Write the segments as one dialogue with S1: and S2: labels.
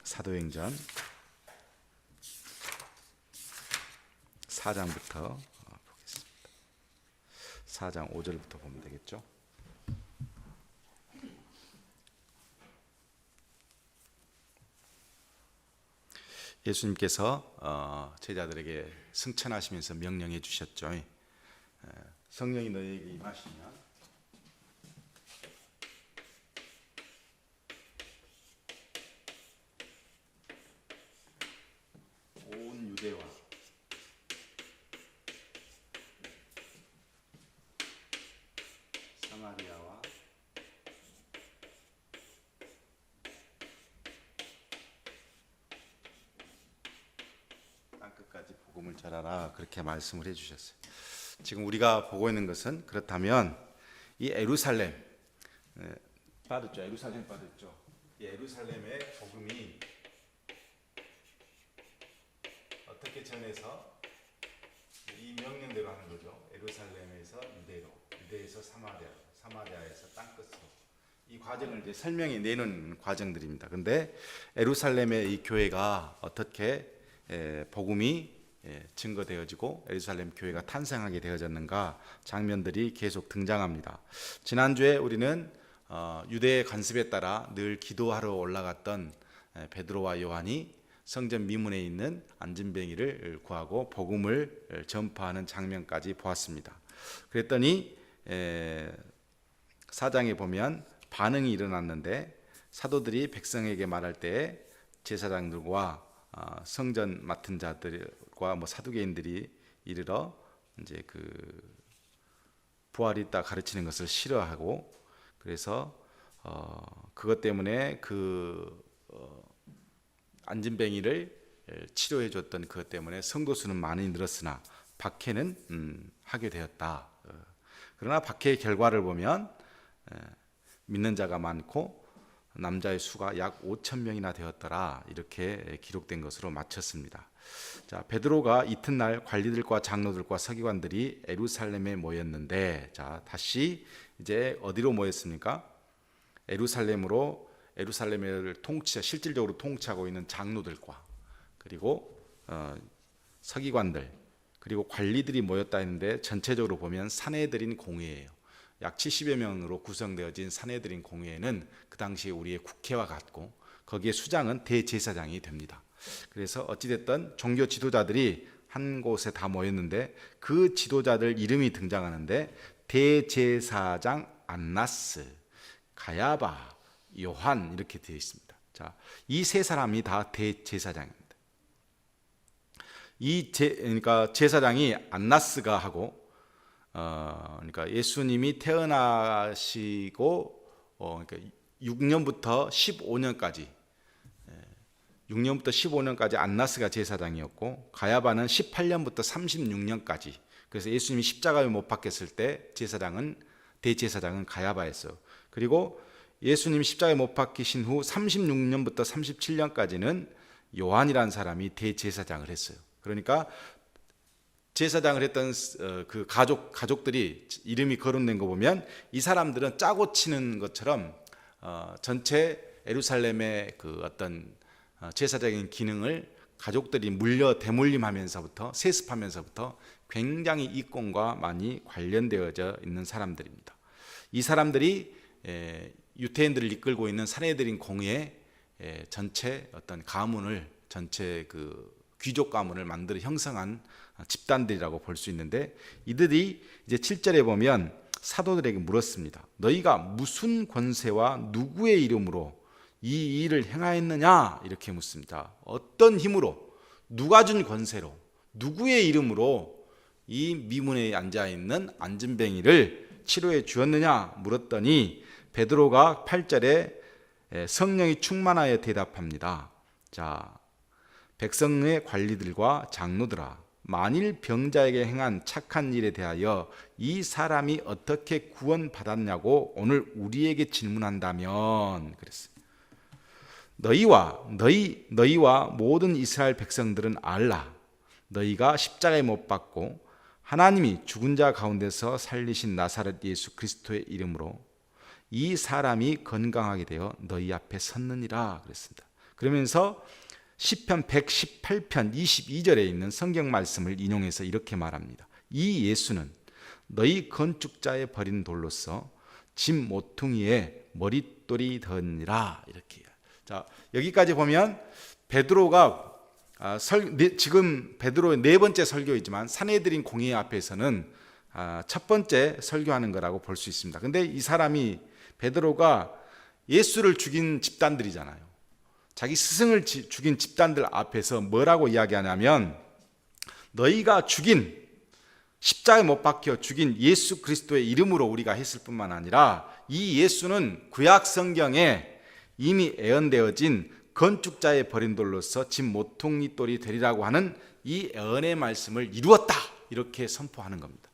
S1: 사도행전 4장부터 보겠습니다. 4장 5절부터 보면 되겠죠. 예수님께서 제자들에게 승천하시면서 명령해 주셨죠. 성령이 너희에게 임하시면 온 유대와 사마리아와 땅끝까지 복음을 전하라, 그렇게 말씀을 해주셨어요. 지금 우리가 보고 있는 것은, 그렇다면 이 예루살렘 빠졌죠. 예루살렘 빠졌죠. 이 예루살렘의 복음이 어떻게 전해서 이 명령대로 하는 거죠. 예루살렘에서 유대로, 유대에서 사마리아, 사마리아에서 땅끝으로, 이 과정을 이제 설명해 내는 과정들입니다. 근데 예루살렘의 이 교회가 어떻게 복음이 증거되어지고 예루살렘 교회가 탄생하게 되어졌는가 장면들이 계속 등장합니다. 지난주에 우리는 유대의 관습에 따라 늘 기도하러 올라갔던 베드로와 요한이 성전 미문에 있는 안진뱅이를 구하고 복음을 전파하는 장면까지 보았습니다. 그랬더니 4장에 보면 반응이 일어났는데, 사도들이 백성에게 말할 때 제사장들과 성전 맡은 자들과 사두개인들이 이르러 이제 부활이 있다 가르치는 것을 싫어하고, 그래서 그것 때문에 안진뱅이를 치료해 줬던 그것 때문에 성도 수는 많이 늘었으나 박해는 하게 되었다. 그러나 박해의 결과를 보면 믿는 자가 많고 남자의 수가 약 5,000명이나 되었더라, 이렇게 기록된 것으로 마쳤습니다. 자, 베드로가 이튿날 관리들과 장로들과 서기관들이 예루살렘에 모였는데, 자, 다시 이제 어디로 모였습니까? 예루살렘을 실질적으로 통치하고 있는 장로들과 그리고 서기관들 그리고 관리들이 모였다 했는데, 전체적으로 보면 사내들인 공회예요. 약 70여 명으로 구성되어진 사내들인 공회는 그 당시에 우리의 국회와 같고, 거기에 수장은 대제사장이 됩니다. 그래서 어찌됐든 종교 지도자들이 한 곳에 다 모였는데, 그 지도자들 이름이 등장하는데 대제사장 안나스, 가야바, 요한, 이렇게 되어 있습니다. 자, 이 세 사람이 다 대제사장입니다. 그러니까 제사장이 안나스가 하고, 그러니까 예수님이 태어나시고 그러니까 6년부터 15년까지 안나스가 제사장이었고, 가야바는 18년부터 36년까지, 그래서 예수님이 십자가에 못 박혔을 때 대제사장은 가야바였어요. 그리고 예수님이 십자가에 못 박히신 후 36년부터 37년까지는 요한이라는 사람이 대제사장을 했어요. 그러니까 제사장을 했던 그 가족들이 이름이 거론된 거 보면, 이 사람들은 짜고 치는 것처럼 전체 예루살렘의 그 어떤 제사적인 기능을 가족들이 대물림하면서부터 세습하면서부터 굉장히 이권과 많이 관련되어져 있는 사람들입니다. 이 사람들이 유태인들을 이끌고 있는 사내들인 공회의 전체 어떤 가문을, 전체 귀족 가문을 만들어 형성한 집단들이라고 볼 수 있는데, 이들이 이제 7절에 보면 사도들에게 물었습니다. 너희가 무슨 권세와 누구의 이름으로 이 일을 행하였느냐, 이렇게 묻습니다. 어떤 힘으로, 누가 준 권세로, 누구의 이름으로 이 미문에 앉아있는 안진뱅이를 치료해 주었느냐 물었더니, 베드로가 8절에 성령이 충만하여 대답합니다. 자, 백성의 관리들과 장로들아, 만일 병자에게 행한 착한 일에 대하여 이 사람이 어떻게 구원받았냐고 오늘 우리에게 질문한다면, 그랬어요. 너희와 모든 이스라엘 백성들은 알라. 너희가 십자가에 못 박고 하나님이 죽은 자 가운데서 살리신 나사렛 예수 그리스도의 이름으로 이 사람이 건강하게 되어 너희 앞에 섰느니라, 그랬습니다. 그러면서 시편 118편 22절에 있는 성경 말씀을 인용해서 이렇게 말합니다. 이 예수는 너희 건축자의 버린 돌로서 집 모퉁이에 머릿돌이 되니라. 이렇게. 자, 여기까지 보면 베드로가 지금 베드로의 네 번째 설교이지만 사내들인 공회 앞에서는 첫 번째 설교하는 거라고 볼 수 있습니다. 근데 이 사람이 베드로가 예수를 죽인 집단들이잖아요. 자기 스승을 죽인 집단들 앞에서 뭐라고 이야기하냐면 너희가 죽인 십자가에 못 박혀 죽인 예수 그리스도의 이름으로 우리가 했을 뿐만 아니라 이 예수는 구약 성경에 이미 예언되어진 건축자의 버린 돌로서 집 모퉁이 돌이 되리라고 하는 이 예언의 말씀을 이루었다, 이렇게 선포하는 겁니다.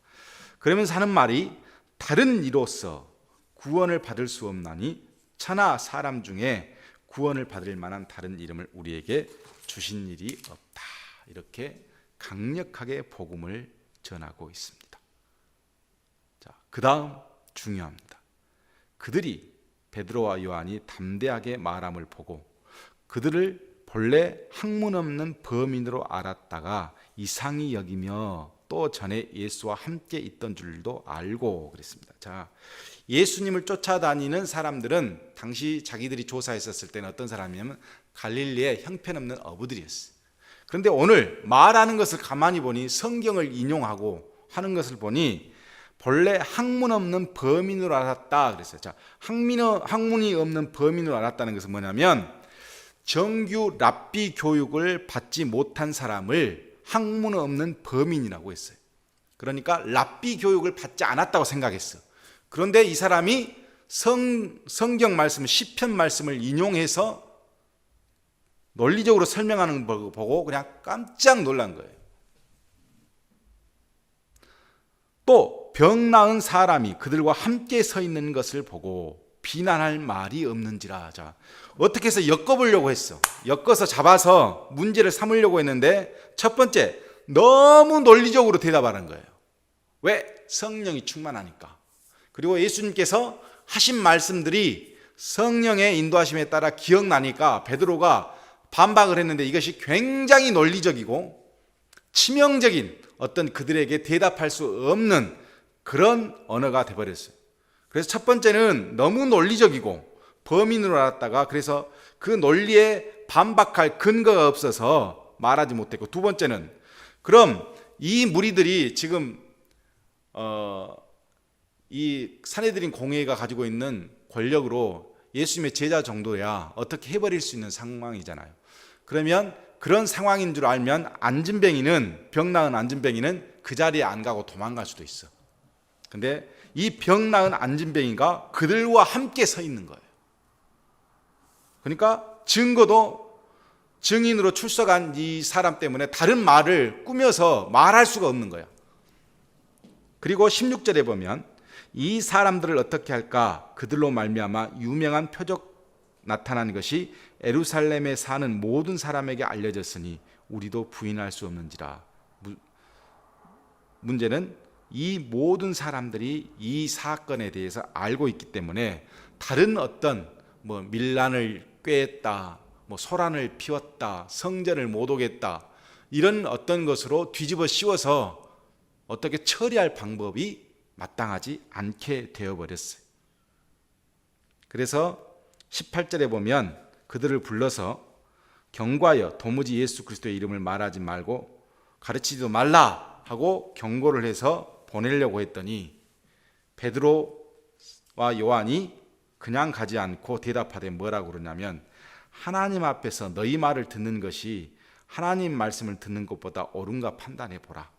S1: 그러면서 하는 말이 다른 이로서 구원을 받을 수 없나니 천하 사람 중에 구원을 받을 만한 다른 이름을 우리에게 주신 일이 없다, 이렇게 강력하게 복음을 전하고 있습니다. 자, 그 다음 중요합니다. 그들이 베드로와 요한이 담대하게 말함을 보고 그들을 본래 학문 없는 범인으로 알았다가 이상히 여기며 또 전에 예수와 함께 있던 줄도 알고 그랬습니다. 자, 예수님을 쫓아다니는 사람들은 당시 자기들이 조사했었을 때는 어떤 사람이냐면 갈릴리의 형편없는 어부들이었어요. 그런데 오늘 말하는 것을 가만히 보니 성경을 인용하고 하는 것을 보니 본래 학문 없는 범인으로 알았다 그랬어요. 자, 학문이 없는 범인으로 알았다는 것은 뭐냐면 정규 랍비 교육을 받지 못한 사람을 학문 없는 범인이라고 했어요. 그러니까 랍비 교육을 받지 않았다고 생각했어. 그런데 이 사람이 성경 말씀, 시편 말씀을 인용해서 논리적으로 설명하는 걸 보고 그냥 깜짝 놀란 거예요. 또 병 나은 사람이 그들과 함께 서 있는 것을 보고 비난할 말이 없는지라. 자, 어떻게 해서 엮어보려고 했어. 엮어서 잡아서 문제를 삼으려고 했는데 첫 번째, 너무 논리적으로 대답하는 거예요. 왜? 성령이 충만하니까. 그리고 예수님께서 하신 말씀들이 성령의 인도하심에 따라 기억나니까 베드로가 반박을 했는데 이것이 굉장히 논리적이고 치명적인 어떤 그들에게 대답할 수 없는 그런 언어가 돼버렸어요. 그래서 첫 번째는 너무 논리적이고 범인으로 알았다가 그래서 그 논리에 반박할 근거가 없어서 말하지 못했고, 두 번째는 그럼 이 무리들이 지금 이 사내들인 공회가 가지고 있는 권력으로 예수님의 제자 정도야 어떻게 해버릴 수 있는 상황이잖아요. 그러면 그런 상황인 줄 알면 병 나은 안진뱅이는 그 자리에 안 가고 도망갈 수도 있어. 근데 이 병 나은 안진뱅이가 그들과 함께 서 있는 거예요. 그러니까 증거도 증인으로 출석한 이 사람 때문에 다른 말을 꾸며서 말할 수가 없는 거야. 그리고 16절에 보면 이 사람들을 어떻게 할까? 그들로 말미암아 유명한 표적 나타난 것이 예루살렘에 사는 모든 사람에게 알려졌으니 우리도 부인할 수 없는지라. 문제는 이 모든 사람들이 이 사건에 대해서 알고 있기 때문에 다른 어떤 밀란을 꾀했다, 소란을 피웠다, 성전을 못 오겠다, 이런 어떤 것으로 뒤집어 씌워서 어떻게 처리할 방법이 마땅하지 않게 되어버렸어요. 그래서 18절에 보면 그들을 불러서 경고하여 도무지 예수 그리스도의 이름을 말하지 말고 가르치지도 말라 하고 경고를 해서 보내려고 했더니 베드로와 요한이 그냥 가지 않고 대답하되 뭐라고 그러냐면 하나님 앞에서 너희 말을 듣는 것이 하나님 말씀을 듣는 것보다 옳은가 판단해 보라.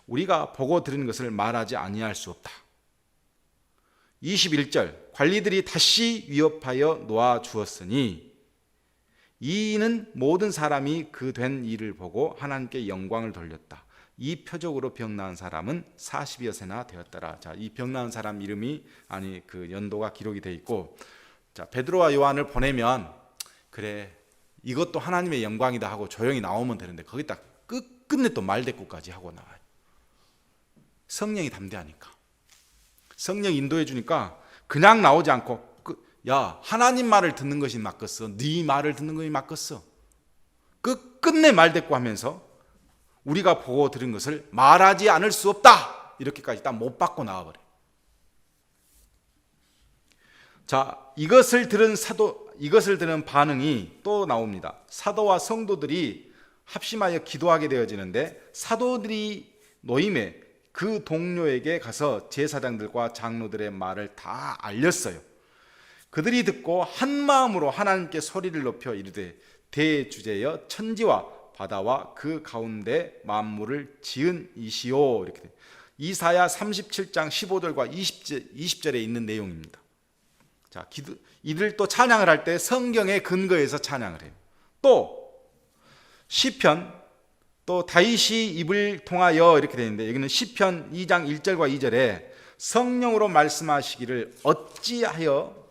S1: 우리가 보고 들은 것을 말하지 아니할 수 없다. 21절 관리들이 다시 위협하여 놓아 주었으니 이는 모든 사람이 그 된 일을 보고 하나님께 영광을 돌렸다. 이 표적으로 병 나은 사람은 40여 세나 되었더라. 자, 이 병 나은 사람 이름이 그 연도가 기록이 돼 있고, 자, 베드로와 요한을 보내면 그래 이것도 하나님의 영광이다 하고 조용히 나오면 되는데 거기다 끝끝내 또 말대꾸까지 하고 나와요. 성령이 담대하니까, 성령 인도해 주니까 그냥 나오지 않고 야, 하나님 말을 듣는 것이 맞겠어? 네 말을 듣는 것이 맞겠어? 끝내 말대꾸 하면서 우리가 보고 들은 것을 말하지 않을 수 없다, 이렇게까지 딱 못 받고 나와버려요. 자, 이것을 들은 반응이 또 나옵니다. 사도와 성도들이 합심하여 기도하게 되어지는데, 사도들이 노임에 그 동료에게 가서 제사장들과 장로들의 말을 다 알렸어요. 그들이 듣고 한 마음으로 하나님께 소리를 높여 이르되, 대주제여 천지와 바다와 그 가운데 만물을 지은 이시오. 이렇게 돼요. 이사야 37장 15절과 20절에 있는 내용입니다. 자, 이들 또 찬양을 할 때 성경에 근거해서 찬양을 해요. 또 시편, 또 다윗이 입을 통하여 이렇게 되어 있는데, 여기는 시편 2장 1절과 2절에 성령으로 말씀하시기를 어찌하여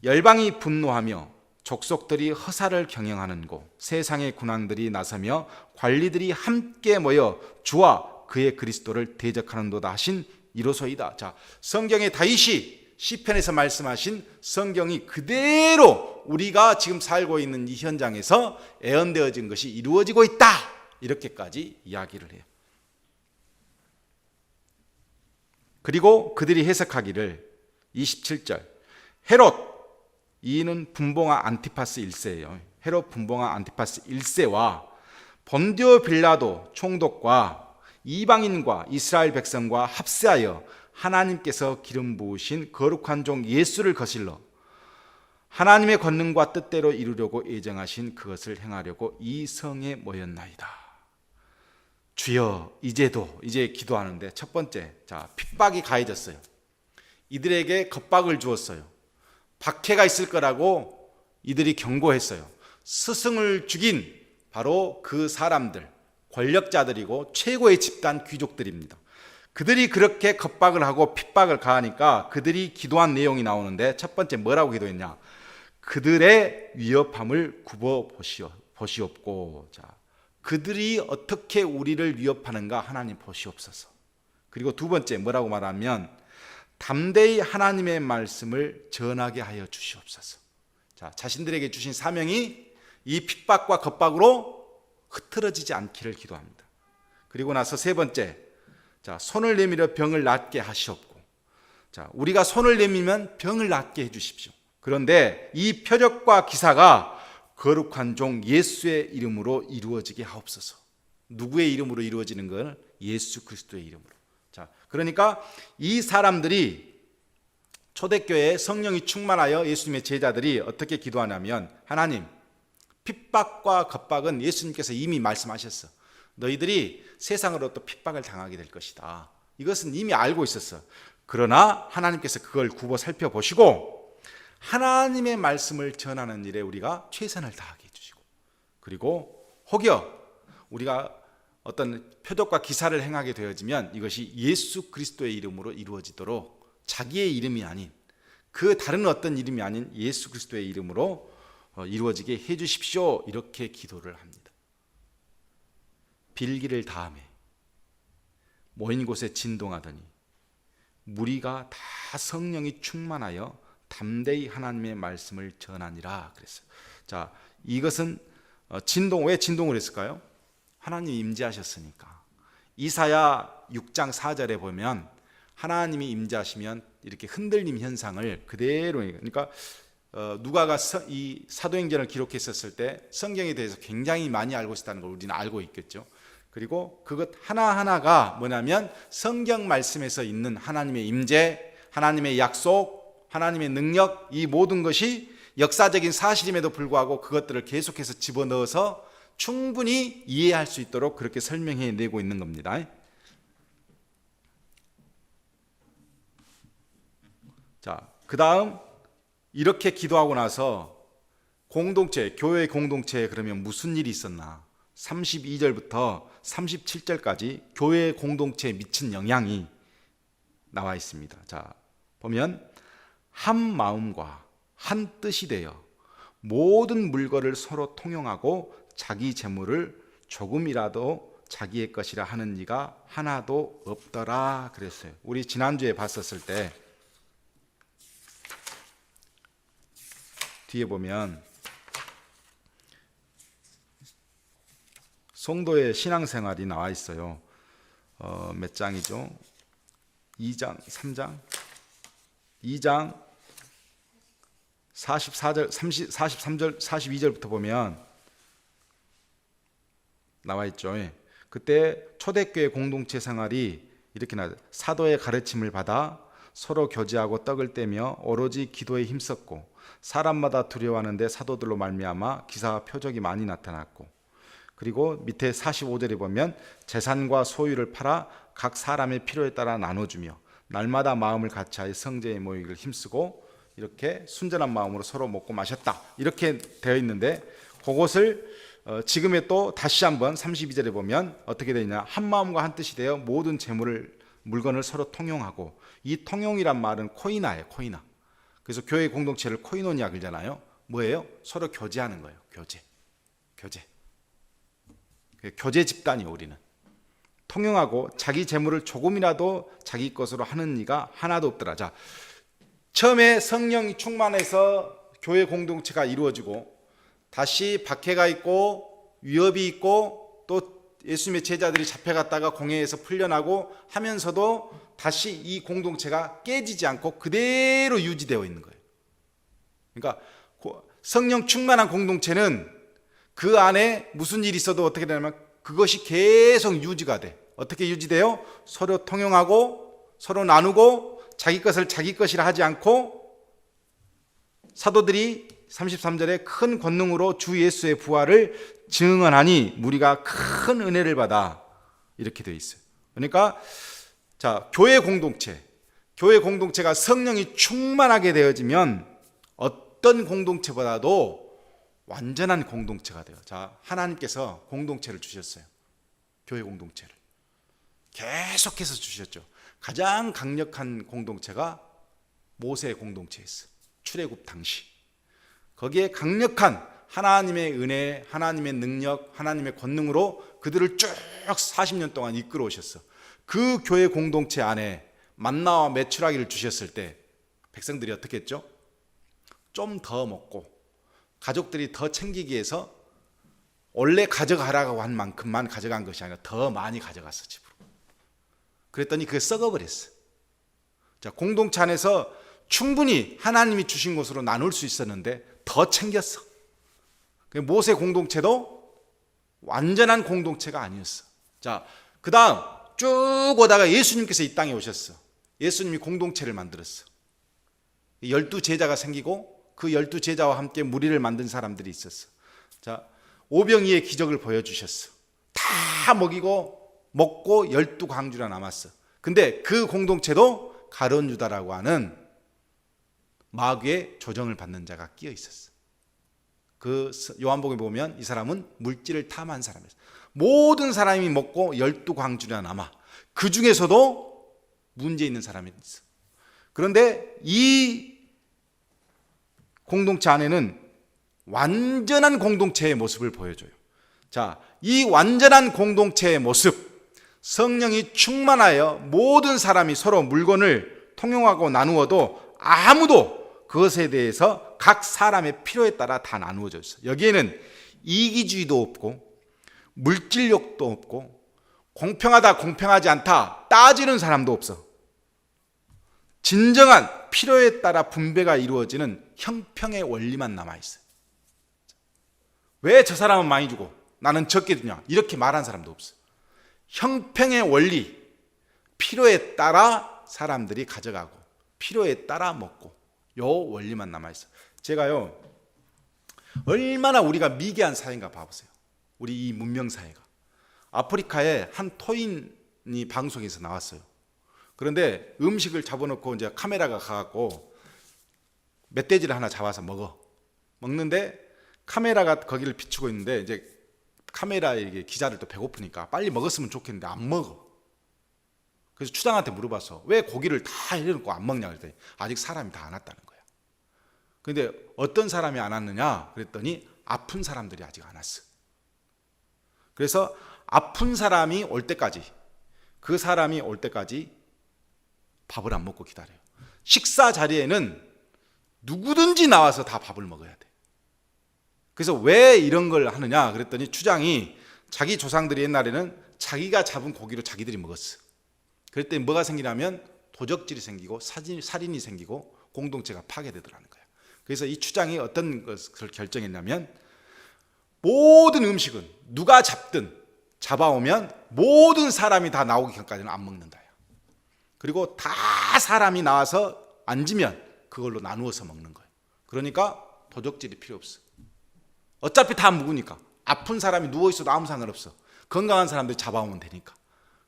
S1: 열방이 분노하며 족속들이 허사를 경영하는고, 세상의 군왕들이 나서며 관리들이 함께 모여 주와 그의 그리스도를 대적하는도다 하신 이로소이다. 자, 성경의 다윗이 시편에서 말씀하신 성경이 그대로 우리가 지금 살고 있는 이 현장에서 예언되어진 것이 이루어지고 있다, 이렇게까지 이야기를 해요. 그리고 그들이 해석하기를 27절, 헤롯, 이는 분봉아 안티파스 1세예요. 헤롯 분봉아 안티파스 1세와 본디오 빌라도 총독과 이방인과 이스라엘 백성과 합세하여 하나님께서 기름 부으신 거룩한 종 예수를 거슬러 하나님의 권능과 뜻대로 이루려고 예정하신 그것을 행하려고 이 성에 모였나이다. 주여, 이제 기도하는데 첫 번째, 자, 핍박이 가해졌어요. 이들에게 겁박을 주었어요. 박해가 있을 거라고 이들이 경고했어요. 스승을 죽인 바로 그 사람들, 권력자들이고 최고의 집단 귀족들입니다. 그들이 그렇게 겁박을 하고 핍박을 가하니까 그들이 기도한 내용이 나오는데, 첫 번째 뭐라고 기도했냐? 그들의 위협함을 굽어 보시옵고. 자, 그들이 어떻게 우리를 위협하는가 하나님 보시옵소서. 그리고 두 번째 뭐라고 말하면, 담대히 하나님의 말씀을 전하게 하여 주시옵소서. 자, 자신들에게 주신 사명이 이 핍박과 겁박으로 흐트러지지 않기를 기도합니다. 그리고 나서 세 번째, 자, 손을 내밀어 병을 낫게 하시옵고. 자, 우리가 손을 내밀면 병을 낫게 해 주십시오. 그런데 이 표적과 기사가 거룩한 종 예수의 이름으로 이루어지게 하옵소서. 누구의 이름으로 이루어지는 건? 예수 그리스도의 이름으로. 자, 그러니까 이 사람들이 초대교회에 성령이 충만하여 예수님의 제자들이 어떻게 기도하냐면, 하나님, 핍박과 겁박은 예수님께서 이미 말씀하셨어. 너희들이 세상으로부터 핍박을 당하게 될 것이다. 이것은 이미 알고 있었어. 그러나 하나님께서 그걸 굽어 살펴보시고 하나님의 말씀을 전하는 일에 우리가 최선을 다하게 해주시고, 그리고 혹여 우리가 어떤 표적과 기사를 행하게 되어지면 이것이 예수 그리스도의 이름으로 이루어지도록, 자기의 이름이 아닌, 그 다른 어떤 이름이 아닌 예수 그리스도의 이름으로 이루어지게 해 주십시오. 이렇게 기도를 합니다. 빌기를 다음에 모인 곳에 진동하더니 무리가 다 성령이 충만하여 담대히 하나님의 말씀을 전하니라 그랬어요. 자, 이것은 왜 진동을 했을까요? 하나님이 임재하셨으니까. 이사야 6장 4절에 보면 하나님이 임재하시면 이렇게 흔들림 현상을 그대로, 그러니까 누가가 이 사도행전을 기록했었을 때 성경에 대해서 굉장히 많이 알고 있다는 걸 우리는 알고 있겠죠. 그리고 그것 하나하나가 뭐냐면 성경 말씀에서 있는 하나님의 임재, 하나님의 약속, 하나님의 능력, 이 모든 것이 역사적인 사실임에도 불구하고 그것들을 계속해서 집어넣어서 충분히 이해할 수 있도록 그렇게 설명해내고 있는 겁니다. 자, 그 다음 이렇게 기도하고 나서 교회 공동체에 그러면 무슨 일이 있었나? 32절부터 37절까지 교회 공동체에 미친 영향이 나와 있습니다. 자, 보면 한 마음과 한 뜻이 되어 모든 물건을 서로 통용하고 자기 재물을 조금이라도 자기의 것이라 하는 이가 하나도 없더라 그랬어요. 우리 지난주에 봤었을 때 뒤에 보면 성도의 신앙생활이 나와 있어요. 몇 장이죠? 2장, 3장? 2장 44절, 43절, 42절부터 보면 나와 있죠. 예. 그때 초대교회 공동체 생활이 이렇게 나와요. 사도의 가르침을 받아 서로 교제하고 떡을 떼며 오로지 기도에 힘썼고 사람마다 두려워하는데 사도들로 말미암아 기사와 표적이 많이 나타났고, 그리고 밑에 45절에 보면 재산과 소유를 팔아 각 사람의 필요에 따라 나눠주며 날마다 마음을 같이하여 성제에 모이기를 힘쓰고 이렇게 순전한 마음으로 서로 먹고 마셨다, 이렇게 되어 있는데, 그것을 지금에 또 다시 한번 32절에 보면 어떻게 되어 있냐, 한 마음과 한 뜻이 되어 모든 물건을 서로 통용하고, 이 통용이란 말은 코이나예요. 코이나. 그래서 교회 공동체를 코이노니아 그러잖아요. 뭐예요? 서로 교제하는 거예요. 교제 집단이요. 우리는 통용하고 자기 재물을 조금이라도 자기 것으로 하는 이가 하나도 없더라. 자, 처음에 성령이 충만해서 교회 공동체가 이루어지고 다시 박해가 있고 위협이 있고 또 예수님의 제자들이 잡혀갔다가 공회에서 풀려나고 하면서도 다시 이 공동체가 깨지지 않고 그대로 유지되어 있는 거예요. 그러니까 성령 충만한 공동체는 그 안에 무슨 일이 있어도 어떻게 되냐면 그것이 계속 유지가 돼. 어떻게 유지돼요? 서로 통용하고 서로 나누고 자기 것을 자기 것이라 하지 않고, 사도들이 33절에 큰 권능으로 주 예수의 부활을 증언하니 무리가 큰 은혜를 받아, 이렇게 되어 있어요. 그러니까 자, 교회 공동체가 성령이 충만하게 되어지면 어떤 공동체보다도 완전한 공동체가 돼요. 자, 하나님께서 공동체를 주셨어요. 교회 공동체를 계속해서 주셨죠. 가장 강력한 공동체가 모세의 공동체였어요. 출애굽 당시. 거기에 강력한 하나님의 은혜, 하나님의 능력, 하나님의 권능으로 그들을 쭉 40년 동안 이끌어 오셨어. 그 교회 공동체 안에 만나와 메추라기를 주셨을 때 백성들이 어떻게 했죠? 좀 더 먹고 가족들이 더 챙기기 위해서 원래 가져가라고 한 만큼만 가져간 것이 아니라 더 많이 가져갔어, 집으로. 그랬더니 그게 썩어버렸어. 자, 공동체 안에서 충분히 하나님이 주신 것으로 나눌 수 있었는데 더 챙겼어. 모세 공동체도 완전한 공동체가 아니었어. 자, 그 다음 쭉 오다가 예수님께서 이 땅에 오셨어. 예수님이 공동체를 만들었어. 12제자가 생기고 그 12제자와 함께 무리를 만든 사람들이 있었어. 자, 오병이의 기적을 보여주셨어. 다 먹고 12광주나 남았어. 근데 그 공동체도 가룟 유다라고 하는 마귀의 조정을 받는 자가 끼어 있었어. 그 요한복음에 보면 이 사람은 물질을 탐한 사람이었어. 모든 사람이 먹고 12광주나 남아. 그 중에서도 문제 있는 사람이 있어. 그런데 이 공동체 안에는 완전한 공동체의 모습을 보여줘요. 자, 이 완전한 공동체의 모습, 성령이 충만하여 모든 사람이 서로 물건을 통용하고 나누어도 아무도 그것에 대해서 각 사람의 필요에 따라 다 나누어져 있어요. 여기에는 이기주의도 없고 물질욕도 없고 공평하다 공평하지 않다 따지는 사람도 없어. 진정한 필요에 따라 분배가 이루어지는 형평의 원리만 남아있어요. 왜 저 사람은 많이 주고 나는 적게 주냐, 이렇게 말하는 사람도 없어요. 형평의 원리, 필요에 따라 사람들이 가져가고 필요에 따라 먹고, 요 원리만 남아있어요. 제가요, 얼마나 우리가 미개한 사회인가 봐보세요. 우리 이 문명사회가. 아프리카에 한 토인이 방송에서 나왔어요. 그런데 음식을 잡아놓고 이제 카메라가 가갖고 멧돼지를 하나 잡아서 먹는데 카메라가 거기를 비추고 있는데 이제 카메라에 기자들 또 배고프니까 빨리 먹었으면 좋겠는데 안 먹어. 그래서 추장한테 물어봤어. 왜 고기를 다 해놓고 안 먹냐 그랬더니 아직 사람이 다 안 왔다는 거야. 그런데 어떤 사람이 안 왔느냐 그랬더니 아픈 사람들이 아직 안 왔어. 그래서 아픈 사람이 올 때까지, 그 사람이 올 때까지 밥을 안 먹고 기다려요. 식사 자리에는 누구든지 나와서 다 밥을 먹어야 돼. 그래서 왜 이런 걸 하느냐 그랬더니 추장이 자기 조상들이 옛날에는 자기가 잡은 고기로 자기들이 먹었어. 그랬더니 뭐가 생기냐면 도적질이 생기고 살인이 생기고 공동체가 파괴되더라는 거야. 그래서 이 추장이 어떤 것을 결정했냐면 모든 음식은 누가 잡아오면 모든 사람이 다 나오기 전까지는 안 먹는다. 그리고 다 사람이 나와서 앉으면 그걸로 나누어서 먹는 거예요. 그러니까 도적질이 필요 없어. 어차피 다 묵으니까. 아픈 사람이 누워있어도 아무 상관없어. 건강한 사람들 잡아오면 되니까.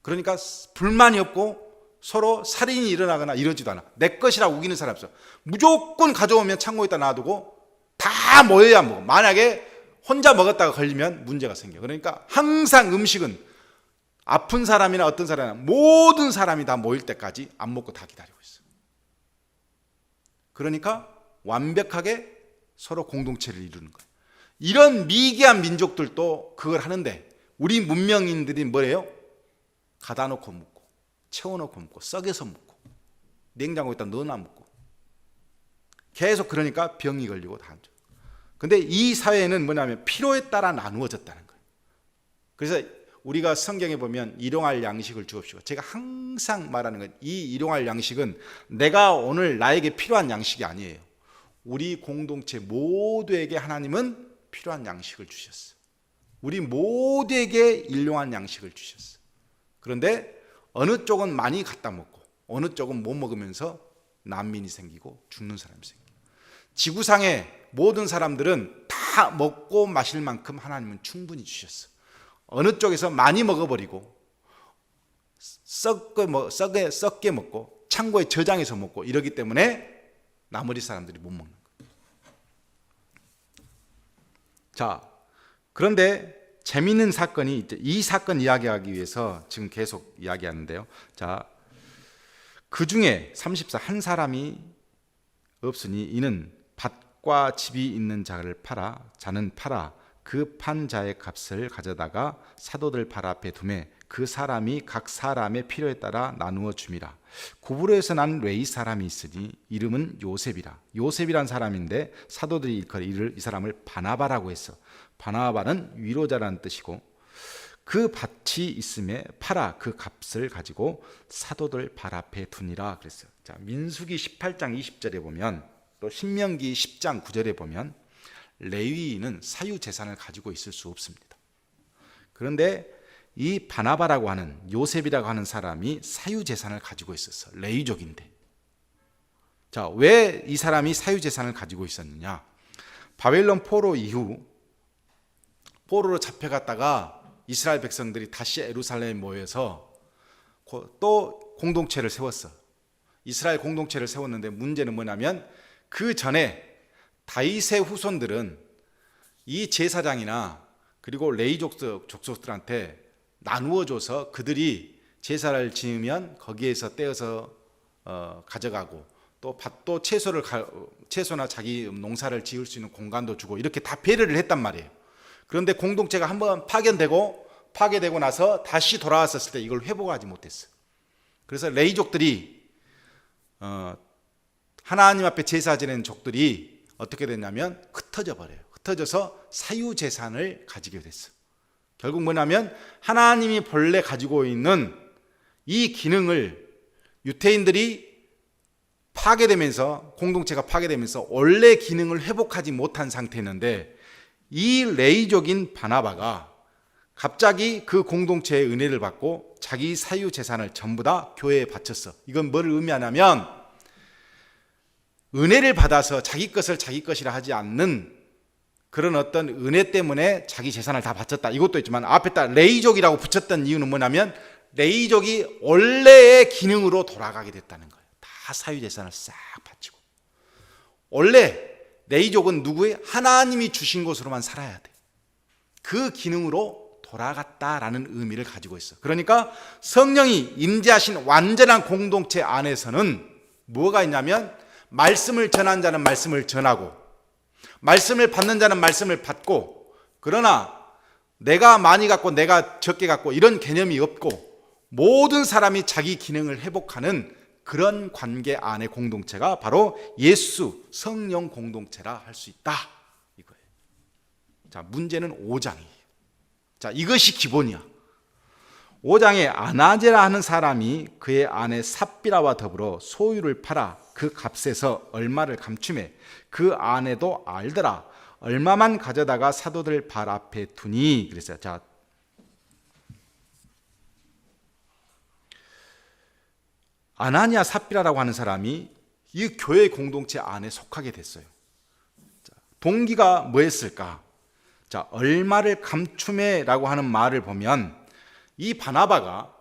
S1: 그러니까 불만이 없고 서로 살인이 일어나거나 이러지도 않아. 내 것이라고 우기는 사람 없어. 무조건 가져오면 창고에다 놔두고 다 모여야 먹어. 만약에 혼자 먹었다가 걸리면 문제가 생겨. 그러니까 항상 음식은 아픈 사람이나 어떤 사람이나 모든 사람이 다 모일 때까지 안 먹고 다 기다리고 있어. 그러니까 완벽하게 서로 공동체를 이루는 거예요. 이런 미개한 민족들도 그걸 하는데 우리 문명인들이 뭐래요? 가다 놓고 먹고 채워놓고 먹고 썩여서 먹고 냉장고에다 넣어놔 먹고 계속 그러니까 병이 걸리고 다 앉아. 근데 이 사회는 뭐냐면 필요에 따라 나누어졌다는 거예요. 그래서 우리가 성경에 보면 일용할 양식을 주옵시고 제가 항상 말하는 건 이 일용할 양식은 내가 오늘 나에게 필요한 양식이 아니에요. 우리 공동체 모두에게 하나님은 필요한 양식을 주셨어. 우리 모두에게 일용한 양식을 주셨어. 그런데 어느 쪽은 많이 갖다 먹고 어느 쪽은 못 먹으면서 난민이 생기고 죽는 사람이 생기고 지구상의 모든 사람들은 다 먹고 마실 만큼 하나님은 충분히 주셨어. 어느 쪽에서 많이 먹어버리고 썩게 먹고 창고에 저장해서 먹고 이러기 때문에 나머지 사람들이 못 먹는 거예요. 자, 그런데 재미있는 사건이 이 사건 이야기하기 위해서 지금 계속 이야기하는데요. 자, 그 중에 34 한 사람이 없으니 이는 밭과 집이 있는 자를 자는 팔아 그 판 자의 값을 가져다가 사도들 발 앞에 두매 그 사람이 각 사람의 필요에 따라 나누어 줌이라. 구브로에서 난 레위 사람이 있으니 이름은 요셉이라. 요셉이란 사람인데 사도들이 일컬 이 사람을 바나바라고 했어. 바나바는 위로자라는 뜻이고 그 밭이 있음에 팔아 그 값을 가지고 사도들 발 앞에 두니라 그랬어요. 자, 민수기 18장 20절에 보면 또 신명기 10장 9절에 보면 레위인은 사유 재산을 가지고 있을 수 없습니다. 그런데 이 바나바라고 하는 요셉이라고 하는 사람이 사유 재산을 가지고 있었어. 레위족인데. 자, 왜 이 사람이 사유 재산을 가지고 있었느냐? 바벨론 포로 이후 포로로 잡혀갔다가 이스라엘 백성들이 다시 예루살렘에 모여서 또 공동체를 세웠어. 이스라엘 공동체를 세웠는데 문제는 뭐냐면 그 전에 다윗의 후손들은 이 제사장이나 그리고 레위 족속들한테 나누어줘서 그들이 제사를 지으면 거기에서 떼어서 가져가고 또 밭도 채소나 자기 농사를 지을 수 있는 공간도 주고 이렇게 다 배려를 했단 말이에요. 그런데 공동체가 한번 파괴되고 나서 다시 돌아왔었을 때 이걸 회복하지 못했어. 그래서 레위족들이 하나님 앞에 제사 지내는 족들이 어떻게 됐냐면 흩어져 버려요. 흩어져서 사유재산을 가지게 됐어. 결국 뭐냐면 하나님이 본래 가지고 있는 이 기능을 유대인들이 파괴되면서 공동체가 파괴되면서 원래 기능을 회복하지 못한 상태였는데 이 레위족인 바나바가 갑자기 그 공동체의 은혜를 받고 자기 사유재산을 전부 다 교회에 바쳤어. 이건 뭘 의미하냐면 은혜를 받아서 자기 것을 자기 것이라 하지 않는 그런 어떤 은혜 때문에 자기 재산을 다 바쳤다. 이것도 있지만 앞에다 레위족이라고 붙였던 이유는 뭐냐면 레위족이 원래의 기능으로 돌아가게 됐다는 거예요. 다 사유재산을 싹 바치고. 원래 레위족은 누구의? 하나님이 주신 것으로만 살아야 돼. 그 기능으로 돌아갔다라는 의미를 가지고 있어. 그러니까 성령이 임재하신 완전한 공동체 안에서는 뭐가 있냐면 말씀을 전한 자는 말씀을 전하고 말씀을 받는 자는 말씀을 받고 그러나 내가 많이 갖고 내가 적게 갖고 이런 개념이 없고 모든 사람이 자기 기능을 회복하는 그런 관계 안의 공동체가 바로 예수 성령 공동체라 할 수 있다 이거예요. 자, 문제는 5장이에요. 자, 이것이 기본이야. 5장에 아나제라 하는 사람이 그의 아내 삽비라와 더불어 소유를 팔아 그 값에서 얼마를 감추매 그 아내도 알더라. 얼마만 가져다가 사도들 발 앞에 두니. 그랬어요. 자, 아나니아 삽비라라고 하는 사람이 이 교회 공동체 안에 속하게 됐어요. 자, 동기가 뭐였을까? 자, 얼마를 감추매라고 하는 말을 보면 이 바나바가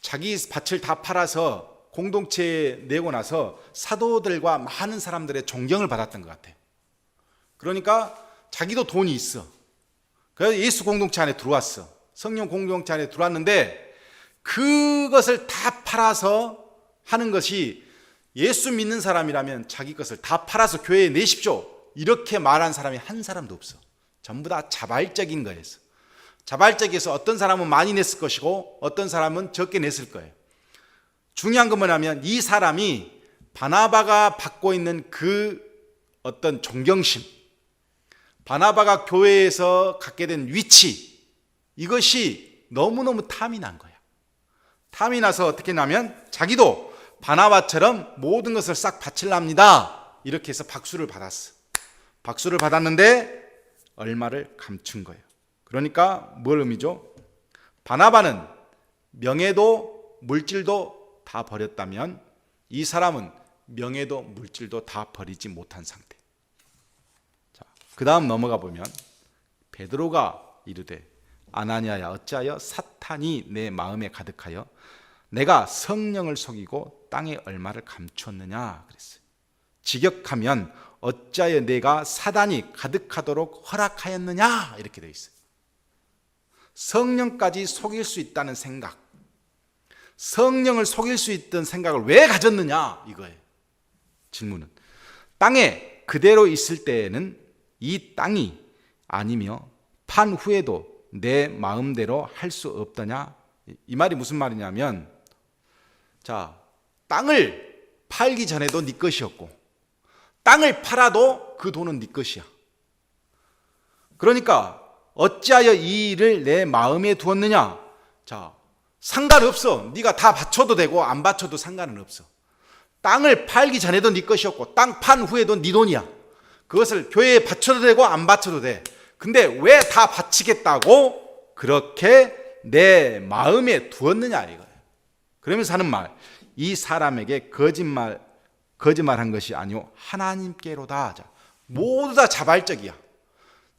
S1: 자기 밭을 다 팔아서 공동체에 내고 나서 사도들과 많은 사람들의 존경을 받았던 것 같아요. 그러니까 자기도 돈이 있어. 그래서 예수 공동체 안에 들어왔어. 성령 공동체 안에 들어왔는데 그것을 다 팔아서 하는 것이 예수 믿는 사람이라면 자기 것을 다 팔아서 교회에 내십시오 이렇게 말한 사람이 한 사람도 없어. 전부 다 자발적인 거였어. 자발적이어서 어떤 사람은 많이 냈을 것이고 어떤 사람은 적게 냈을 거예요. 중요한 건 뭐냐면 이 사람이 바나바가 받고 있는 그 어떤 존경심, 바나바가 교회에서 갖게 된 위치, 이것이 너무너무 탐이 난 거야. 탐이 나서 어떻게 했냐면 자기도 바나바처럼 모든 것을 싹 바칠랍니다. 이렇게 해서 박수를 받았어. 박수를 받았는데 얼마를 감춘 거예요. 그러니까 뭘 의미죠? 바나바는 명예도 물질도 다 버렸다면 이 사람은 명예도 물질도 다 버리지 못한 상태. 그 다음 넘어가 보면 베드로가 이르되 아나니아야 어찌하여 사탄이 내 마음에 가득하여 내가 성령을 속이고 땅에 얼마를 감추었느냐 그랬어요. 직역하면 어찌하여 내가 사단이 가득하도록 허락하였느냐 이렇게 되어 있어요. 성령까지 속일 수 있다는 생각, 성령을 속일 수 있던 생각을 왜 가졌느냐 이거예요. 질문은 땅에 그대로 있을 때에는 이 땅이 아니며 판 후에도 내 마음대로 할 수 없더냐. 이 말이 무슨 말이냐면 자, 땅을 팔기 전에도 네 것이었고 땅을 팔아도 그 돈은 네 것이야. 그러니까 어찌하여 이 일을 내 마음에 두었느냐. 자, 상관없어. 네가 다 바쳐도 되고 안 바쳐도 상관은 없어. 땅을 팔기 전에도 네 것이었고 땅 판 후에도 네 돈이야. 그것을 교회에 바쳐도 되고 안 바쳐도 돼. 근데 왜 다 바치겠다고 그렇게 내 마음에 두었느냐 이거예요. 그러면서 하는 말, 이 사람에게 거짓말한 것이 아니오 하나님께로다. 자, 모두 다 자발적이야.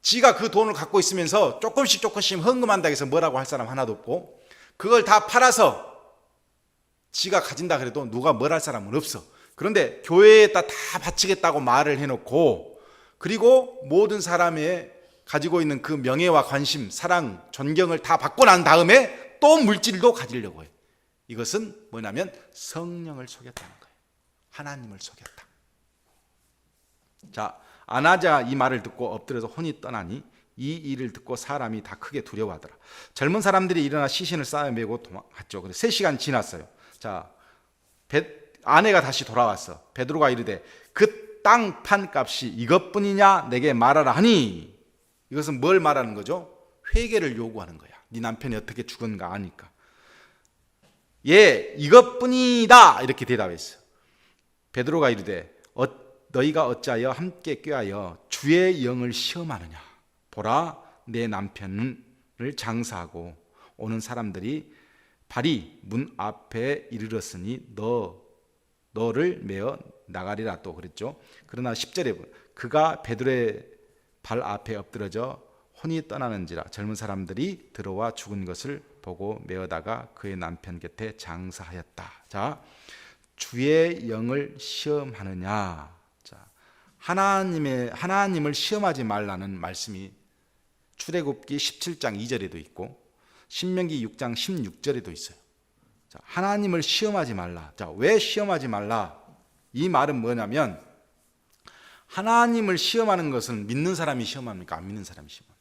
S1: 지가 그 돈을 갖고 있으면서 조금씩 헌금한다고 해서 뭐라고 할 사람 하나도 없고 그걸 다 팔아서 지가 가진다 그래도 누가 뭘 할 사람은 없어. 그런데 교회에다 다 바치겠다고 말을 해놓고 그리고 모든 사람의 가지고 있는 그 명예와 관심, 사랑, 존경을 다 받고 난 다음에 또 물질도 가지려고 해. 이것은 뭐냐면 성령을 속였다는 거예요. 하나님을 속였다. 자, 아나자 이 말을 듣고 엎드려서 혼이 떠나니 이 일을 듣고 사람이 다 크게 두려워하더라. 젊은 사람들이 일어나 시신을 쌓아 메고 도망갔죠. 그래서 3시간 지났어요. 자, 아내가 다시 돌아왔어. 베드로가 이르되 그 땅 판값이 이것뿐이냐 내게 말하라 하니. 이것은 뭘 말하는 거죠? 회개를 요구하는 거야. 네 남편이 어떻게 죽은가 아니까. 예, 이것뿐이다 이렇게 대답했어. 베드로가 이르되 너희가 어찌하여 함께 꾀하여 주의 영을 시험하느냐. 보라, 내 남편을 장사하고 오는 사람들이 발이 문 앞에 이르렀으니 너를 메어 나가리라 또 그랬죠. 그러나 10절에 그가 베드로의 발 앞에 엎드러져 혼이 떠나는지라 젊은 사람들이 들어와 죽은 것을 보고 메어다가 그의 남편 곁에 장사하였다. 자, 주의 영을 시험하느냐. 자, 하나님을 시험하지 말라는 말씀이 출애굽기 17장 2절에도 있고 신명기 6장 16절에도 있어요. 자, 하나님을 시험하지 말라. 자, 왜 시험하지 말라? 이 말은 뭐냐면 하나님을 시험하는 것은 믿는 사람이 시험합니까? 안 믿는 사람이 시험합니까?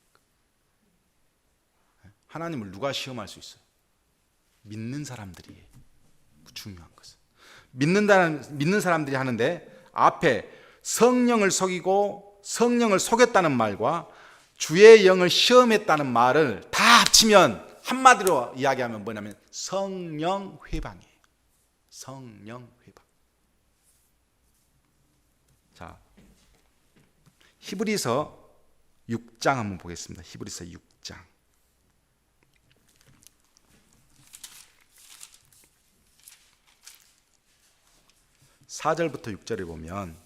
S1: 하나님을 누가 시험할 수 있어요? 믿는 사람들이. 중요한 것은 믿는 사람들이 하는데 앞에 성령을 속이고 성령을 속였다는 말과 주의 영을 시험했다는 말을 다 합치면 한마디로 이야기하면 뭐냐면 성령 회방이에요. 성령 회방. 자, 히브리서 6장 한번 보겠습니다. 히브리서 6장. 4절부터 6절에 보면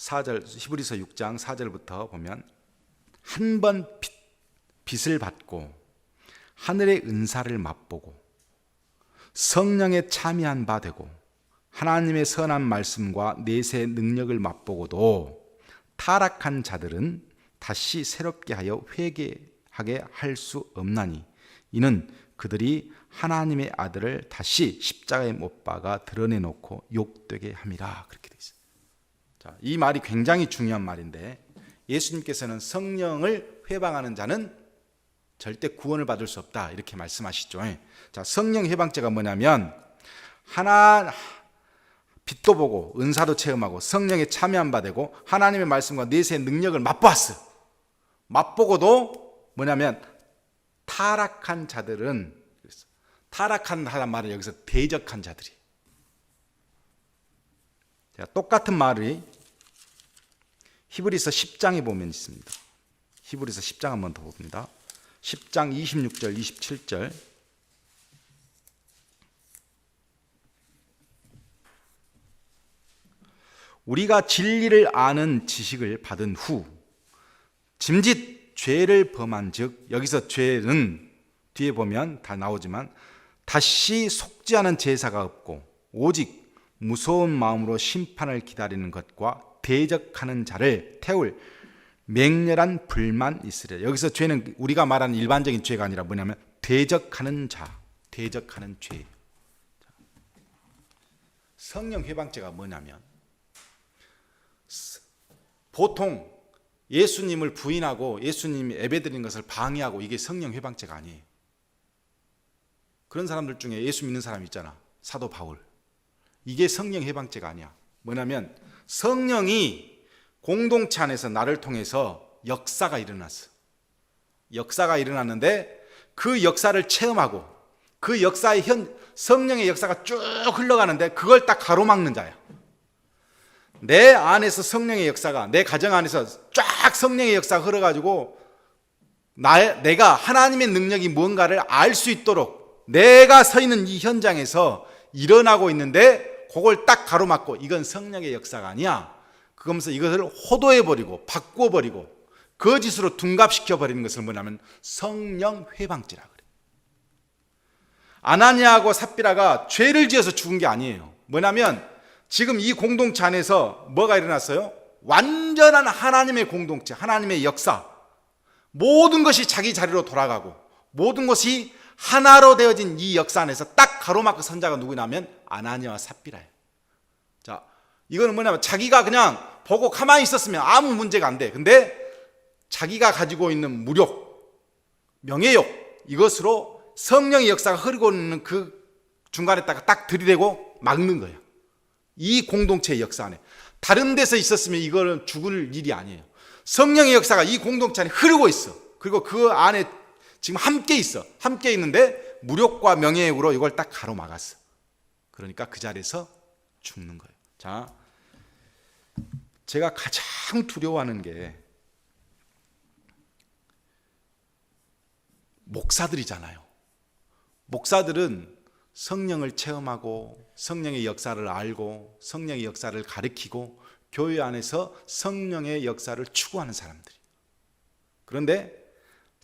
S1: 히브리서 6장 4절부터 보면 한 번 빚을 받고 하늘의 은사를 맛보고 성령에 참여한 바 되고 하나님의 선한 말씀과 내세의 능력을 맛보고도 타락한 자들은 다시 새롭게 하여 회개하게 할 수 없나니 이는 그들이 하나님의 아들을 다시 십자가에 못 박아 드러내놓고 욕되게 함이라. 그렇게 되어 있어요. 자, 이 말이 굉장히 중요한 말인데 예수님께서는 성령을 회방하는 자는 절대 구원을 받을 수 없다 이렇게 말씀하시죠. 자, 성령 회방죄가 뭐냐면 빛도 보고 은사도 체험하고 성령에 참여한 바 되고 하나님의 말씀과 내세의 능력을 맛보았어. 맛보고도 뭐냐면 타락한 자들은, 타락한 말은 여기서 대적한 자들이. 똑같은 말이 히브리서 10장에 보면 있습니다. 히브리서 10장 한번 더 봅니다. 10장 26절 27절. 우리가 진리를 아는 지식을 받은 후 짐짓 죄를 범한 즉, 여기서 죄는 뒤에 보면 다 나오지만 다시 속지 않은 제사가 없고 오직 무서운 마음으로 심판을 기다리는 것과 대적하는 자를 태울 맹렬한 불만 있으리라. 여기서 죄는 우리가 말하는 일반적인 죄가 아니라 뭐냐면 대적하는 자, 대적하는 죄. 성령 회방죄가 뭐냐면 보통 예수님을 부인하고 예수님이 예배드리는 것을 방해하고 이게 성령 회방죄가 아니에요. 그런 사람들 중에 예수 믿는 사람 있잖아. 사도 바울. 이게 성령 회방죄가 아니야. 뭐냐면 성령이 공동체 안에서 나를 통해서 역사가 일어났어. 역사가 일어났는데 그 역사를 체험하고 그 역사의 성령의 역사가 쭉 흘러가는데 그걸 딱 가로막는 자야. 내 안에서 성령의 역사가, 내 가정 안에서 쫙 성령의 역사가 흘러가지고 내가 하나님의 능력이 뭔가를 알 수 있도록 내가 서 있는 이 현장에서 일어나고 있는데 그걸 딱 가로막고 이건 성령의 역사가 아니야. 그러면서 이것을 호도해버리고 바꾸어버리고 거짓으로 둔갑시켜버리는 것을 뭐냐면 성령 회방죄라 그래. 아나니아하고 삽비라가 죄를 지어서 죽은 게 아니에요. 뭐냐면 지금 이 공동체 안에서 뭐가 일어났어요? 완전한 하나님의 공동체, 하나님의 역사. 모든 것이 자기 자리로 돌아가고 모든 것이 하나로 되어진 이 역사 안에서 딱 가로막고 선 자가 누구냐면 아나니아와 삽비라예요. 자, 이거는 뭐냐면 자기가 그냥 보고 가만히 있었으면 아무 문제가 안 돼. 근데 자기가 가지고 있는 무력, 명예욕, 이것으로 성령의 역사가 흐르고 있는 그 중간에다가 딱 들이대고 막는 거예요. 이 공동체의 역사 안에. 다른 데서 있었으면 이거는 죽을 일이 아니에요. 성령의 역사가 이 공동체 안에 흐르고 있어. 그리고 그 안에 지금 함께 있어. 함께 있는데 무력과 명예욕으로 이걸 딱 가로막았어. 그러니까 그 자리에서 죽는 거예요. 자, 제가 가장 두려워하는 게 목사들이잖아요. 목사들은 성령을 체험하고 성령의 역사를 알고 성령의 역사를 가르치고 교회 안에서 성령의 역사를 추구하는 사람들이. 그런데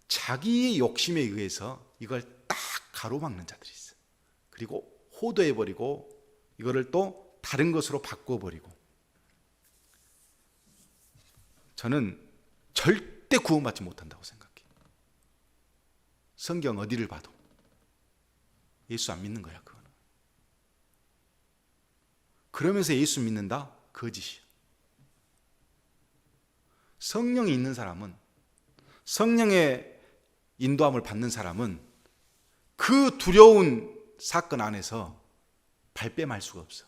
S1: 자기의 욕심에 의해서 이걸 딱 가로막는 자들이 있어요. 그리고 호도해버리고 이거를 또 다른 것으로 바꿔버리고. 저는 절대 구원받지 못한다고 생각해요. 성경 어디를 봐도 예수 안 믿는 거야, 그거는. 그러면서 예수 믿는다? 거짓이야. 성령이 있는 사람은 성령의 인도함을 받는 사람은 그 두려운 사건 안에서 발뺌할 수가 없어.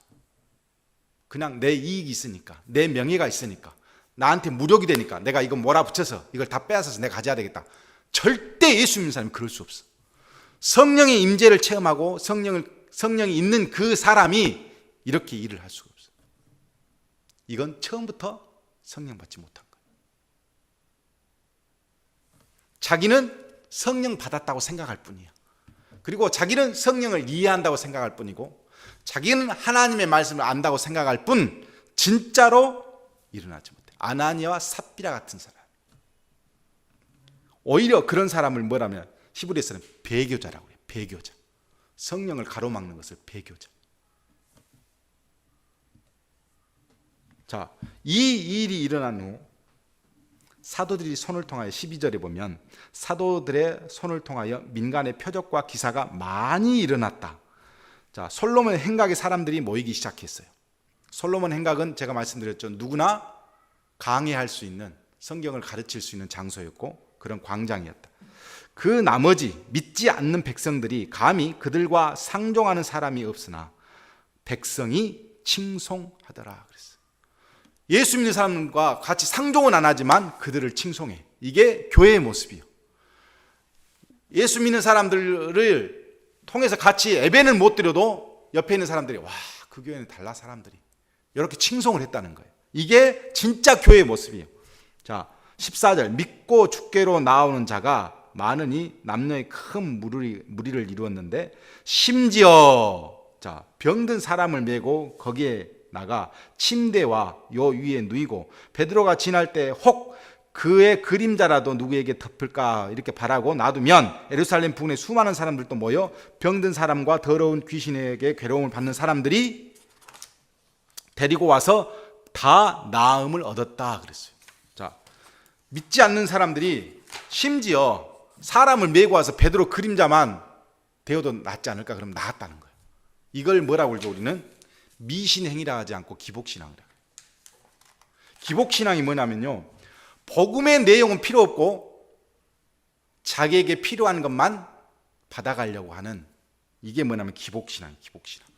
S1: 그냥 내 이익이 있으니까, 내 명예가 있으니까, 나한테 무력이 되니까 내가 이거 몰아붙여서 이걸 다 빼앗아서 내가 가져야 되겠다. 절대 예수 믿는 사람이 그럴 수 없어. 성령의 임재를 체험하고 성령이 있는 그 사람이 이렇게 일을 할 수가 없어. 이건 처음부터 성령 받지 못한 거예요. 자기는 성령 받았다고 생각할 뿐이야. 그리고 자기는 성령을 이해한다고 생각할 뿐이고, 자기는 하나님의 말씀을 안다고 생각할 뿐, 진짜로 일어나지 못해. 아나니아와 삽비라 같은 사람. 오히려 그런 사람을 뭐라면 히브리서는 배교자라고 해요. 배교자. 성령을 가로막는 것을 배교자. 자, 이 일이 일어난 후 사도들이 손을 통하여 12절에 보면 사도들의 손을 통하여 민간의 표적과 기사가 많이 일어났다. 자, 솔로몬 행각의 사람들이 모이기 시작했어요. 솔로몬 행각은 제가 말씀드렸죠. 누구나 강의할 수 있는, 성경을 가르칠 수 있는 장소였고 그런 광장이었다. 그 나머지 믿지 않는 백성들이 감히 그들과 상종하는 사람이 없으나 백성이 칭송하더라 그랬어요. 예수 믿는 사람과 같이 상종은 안 하지만 그들을 칭송해. 이게 교회의 모습이에요. 예수 믿는 사람들을 통해서 같이 예배는 못 드려도 옆에 있는 사람들이 와, 그 교회는 달라 사람들이 이렇게 칭송을 했다는 거예요. 이게 진짜 교회의 모습이에요. 자, 14절 믿고 주께로 나오는 자가 많으니 남녀의 큰 무리를 이루었는데 심지어 자, 병든 사람을 메고 거기에 나가 침대와 요 위에 누이고 베드로가 지날 때 혹 그의 그림자라도 누구에게 덮을까 이렇게 바라고 놔두면 예루살렘 부근에 수많은 사람들도 모여 병든 사람과 더러운 귀신에게 괴로움을 받는 사람들이 데리고 와서 다 나음을 얻었다 그랬어요. 자, 믿지 않는 사람들이 심지어 사람을 메고 와서 베드로 그림자만 되어도 낫지 않을까 그러면 나았다는 거예요. 이걸 뭐라고 그러죠? 우리는 미신행위라 하지 않고 기복신앙이라. 기복신앙이 뭐냐면요, 복음의 내용은 필요 없고 자기에게 필요한 것만 받아가려고 하는, 이게 뭐냐면 기복신앙이에요. 기복신앙.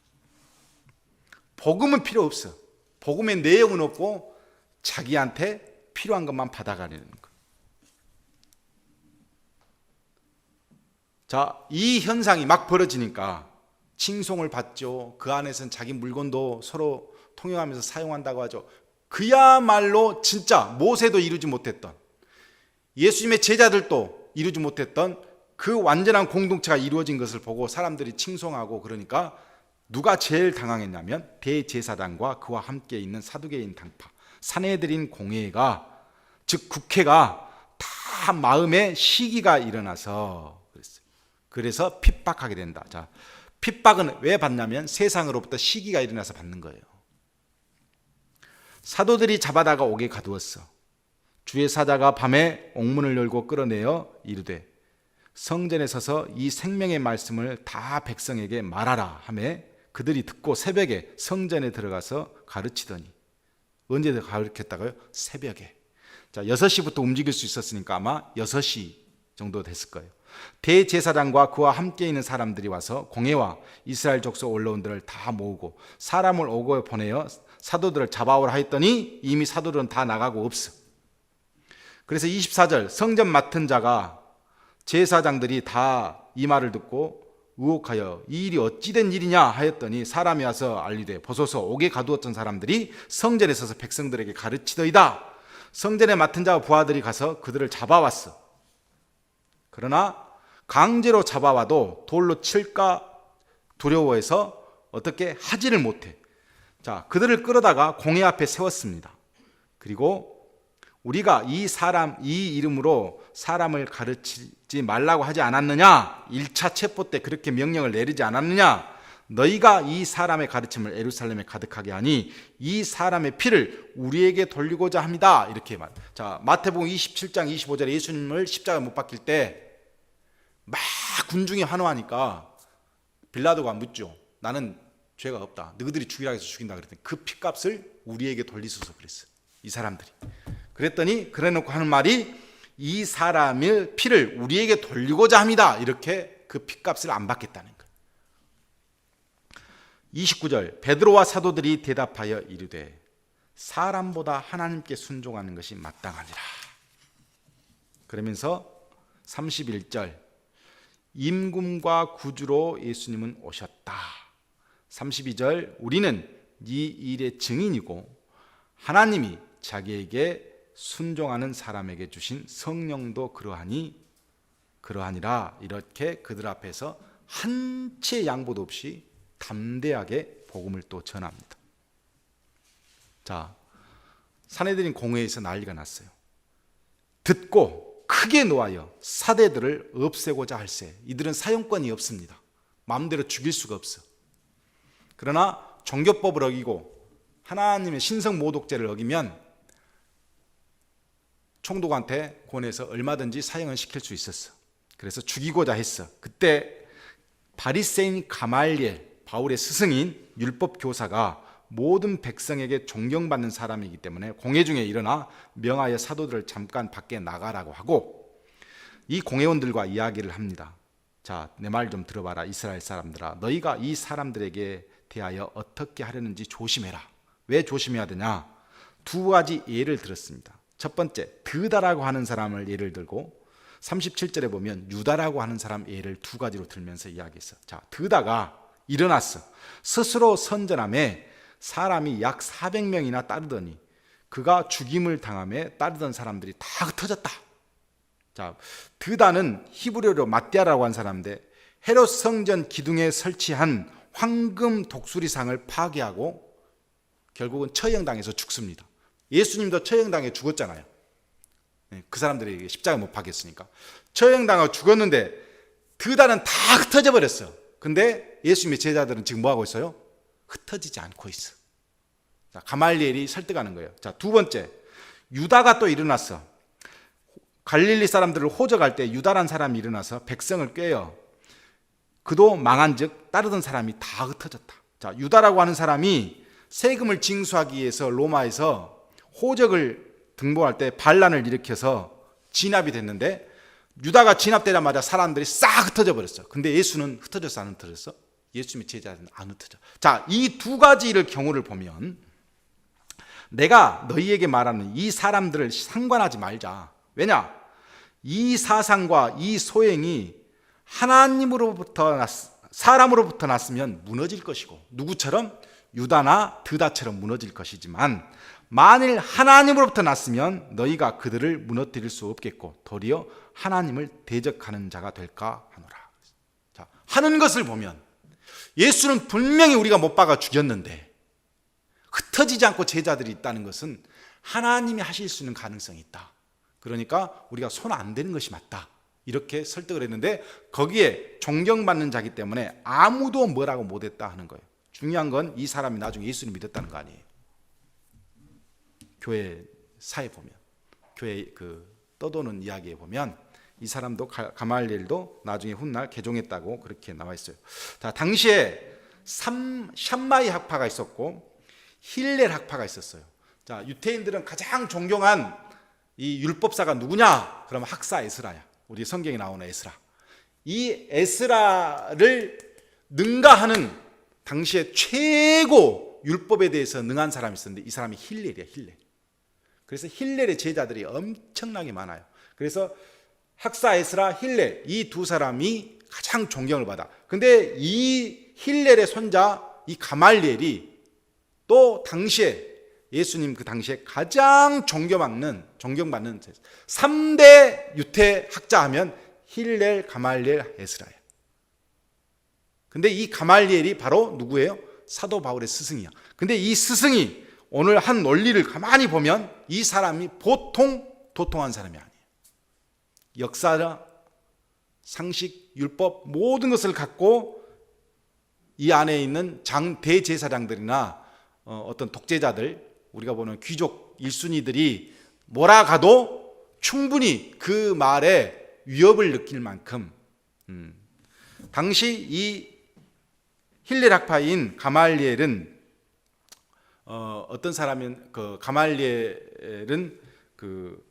S1: 복음은 필요 없어. 복음의 내용은 없고 자기한테 필요한 것만 받아가려는 거. 자, 이 현상이 막 벌어지니까 칭송을 받죠. 그 안에서는 자기 물건도 서로 통용하면서 사용한다고 하죠. 그야말로 진짜 모세도 이루지 못했던, 예수님의 제자들도 이루지 못했던 그 완전한 공동체가 이루어진 것을 보고 사람들이 칭송하고, 그러니까 누가 제일 당황했냐면 대제사장과 그와 함께 있는 사두개인 당파, 산헤드린 공회가, 즉 국회가 다 마음에 시기가 일어나서 그랬어요. 그래서 핍박하게 된다. 자, 핍박은 왜 받냐면 세상으로부터 시기가 일어나서 받는 거예요. 사도들이 잡아다가 옥에 가두었어. 주의 사자가 밤에 옥문을 열고 끌어내어 이르되 성전에 서서 이 생명의 말씀을 다 백성에게 말하라 하매 그들이 듣고 새벽에 성전에 들어가서 가르치더니, 언제 가르쳤다고요? 새벽에. 자, 6시부터 움직일 수 있었으니까 아마 6시 정도 됐을 거예요. 대제사장과 그와 함께 있는 사람들이 와서 공회와 이스라엘 족속 올라온들을 다 모으고 사람을 오고 보내어 사도들을 잡아오라 하였더니 이미 사도들은 다 나가고 없어. 그래서 24절 성전 맡은 자가 제사장들이 다 이 말을 듣고 의혹하여 이 일이 어찌된 일이냐 하였더니 사람이 와서 알리되 보소서 옥에 가두었던 사람들이 성전에 서서 백성들에게 가르치더이다. 성전에 맡은 자와 부하들이 가서 그들을 잡아왔어. 그러나 강제로 잡아와도 돌로 칠까 두려워해서 어떻게 하지를 못해. 자, 그들을 끌어다가 공회 앞에 세웠습니다. 그리고 우리가 이 이름으로 사람을 가르치지 말라고 하지 않았느냐? 1차 체포 때 그렇게 명령을 내리지 않았느냐? 너희가 이 사람의 가르침을 예루살렘에 가득하게 하니 이 사람의 피를 우리에게 돌리고자 합니다. 이렇게 말. 자, 마태복음 27장 25절에 예수님을 십자가에 못 박힐 때 막 군중이 환호하니까 빌라도가 묻죠. 나는 죄가 없다. 너희들이 죽이라 해서 죽인다 그랬더니 그 피값을 우리에게 돌리소서 그랬어. 이 사람들이. 그랬더니 그래놓고 하는 말이 이 사람의 피를 우리에게 돌리고자 합니다. 이렇게 그 피값을 안 받겠다는 거예요. 29절 베드로와 사도들이 대답하여 이르되 사람보다 하나님께 순종하는 것이 마땅하니라. 그러면서 31절 임금과 구주로 예수님은 오셨다. 32절 우리는 이 일의 증인이고 하나님이 자기에게 순종하는 사람에게 주신 성령도 그러하니라. 이렇게 그들 앞에서 한 치의 양보도 없이 담대하게 복음을 또 전합니다. 자, 산헤드린 공회에서 난리가 났어요. 듣고 크게 노하여 사대들을 없애고자 할세. 이들은 사용권이 없습니다. 마음대로 죽일 수가 없어. 그러나 종교법을 어기고 하나님의 신성 모독죄를 어기면 총독한테 권해서 얼마든지 사형을 시킬 수 있었어. 그래서 죽이고자 했어. 그때 바리새인 가말리엘, 바울의 스승인 율법 교사가 모든 백성에게 존경받는 사람이기 때문에 공회 중에 일어나 명하여 사도들을 잠깐 밖에 나가라고 하고 이 공회원들과 이야기를 합니다. 자, 내 말 좀 들어봐라. 이스라엘 사람들아, 너희가 이 사람들에게 대하여 어떻게 하려는지 조심해라. 왜 조심해야 되냐? 두 가지 예를 들었습니다. 첫 번째, 드다라고 하는 사람을 예를 들고 37절에 보면 유다라고 하는 사람 예를 두 가지로 들면서 이야기했어. 자, 드다가 일어났어. 스스로 선전함에 사람이 약 400명이나 따르더니 그가 죽임을 당함에 따르던 사람들이 다 흩어졌다. 자, 드다는 히브리어로 마띠아라고 한 사람인데 헤롯 성전 기둥에 설치한 황금 독수리상을 파괴하고 결국은 처형당해서 죽습니다. 예수님도 처형당해 죽었잖아요. 그 사람들이 십자가 못 박혔으니까 처형당하고 죽었는데 드다는 다 흩어져 버렸어. 근데 예수님의 제자들은 지금 뭐 하고 있어요? 흩어지지 않고 있어. 자, 가말리엘이 설득하는 거예요. 자, 두 번째, 유다가 또 일어났어. 갈릴리 사람들을 호적할 때 유다란 사람이 일어나서 백성을 꾀어 그도 망한즉 따르던 사람이 다 흩어졌다. 자, 유다라고 하는 사람이 세금을 징수하기 위해서 로마에서 호적을 등본할 때 반란을 일으켜서 진압이 됐는데 유다가 진압되자마자 사람들이 싹 흩어져 버렸어. 근데 예수는 흩어졌어, 안 흩어졌어? 예수님의 제자들은 안 흩어져. 자, 이 두 가지를 경우를 보면 내가 너희에게 말하는 이 사람들을 상관하지 말자. 왜냐? 이 사상과 이 소행이 하나님으로부터 사람으로부터 났으면 무너질 것이고 누구처럼? 유다나 드다처럼 무너질 것이지만 만일 하나님으로부터 났으면 너희가 그들을 무너뜨릴 수 없겠고 도리어 하나님을 대적하는 자가 될까 하노라. 자, 하는 것을 보면 예수는 분명히 우리가 못 박아 죽였는데 흩어지지 않고 제자들이 있다는 것은 하나님이 하실 수 있는 가능성이 있다. 그러니까 우리가 손 안 대는 것이 맞다. 이렇게 설득을 했는데 거기에 존경받는 자기 때문에 아무도 뭐라고 못했다 하는 거예요. 중요한 건 이 사람이 나중에 예수를 믿었다는 거 아니에요. 교회 사에 보면 교회 그 떠도는 이야기에 보면 이 사람도 가말리엘도 나중에 훗날 개종했다고 그렇게 나와 있어요. 자, 당시에 샴마이 학파가 있었고 힐렐 학파가 있었어요. 자, 유태인들은 가장 존경한 이 율법사가 누구냐? 그러면 학사 에스라야. 우리 성경에 나오는 에스라. 이 에스라를 능가하는 당시에 최고 율법에 대해서 능한 사람이 있었는데 이 사람이 힐렐이야, 힐렐. 그래서 힐렐의 제자들이 엄청나게 많아요. 그래서 학사 에스라, 힐렐 이 두 사람이 가장 존경을 받아. 근데 이 힐렐의 손자 이 가말리엘이 또 당시에 예수님 그 당시에 가장 존경받는 3대 유태 학자 하면 힐렐, 가말리엘, 에스라야. 근데 이 가말리엘이 바로 누구예요? 사도 바울의 스승이야. 근데 이 스승이 오늘 한 논리를 가만히 보면 이 사람이 보통 도통한 사람이 아니에요. 역사나 상식, 율법 모든 것을 갖고 이 안에 있는 대제사장들이나 어떤 독재자들, 우리가 보는 귀족 1순위들이 몰아가도 충분히 그 말에 위협을 느낄 만큼 당시 이 힐렐 학파인 가말리엘은 어떤 사람은 그 가말리엘은 그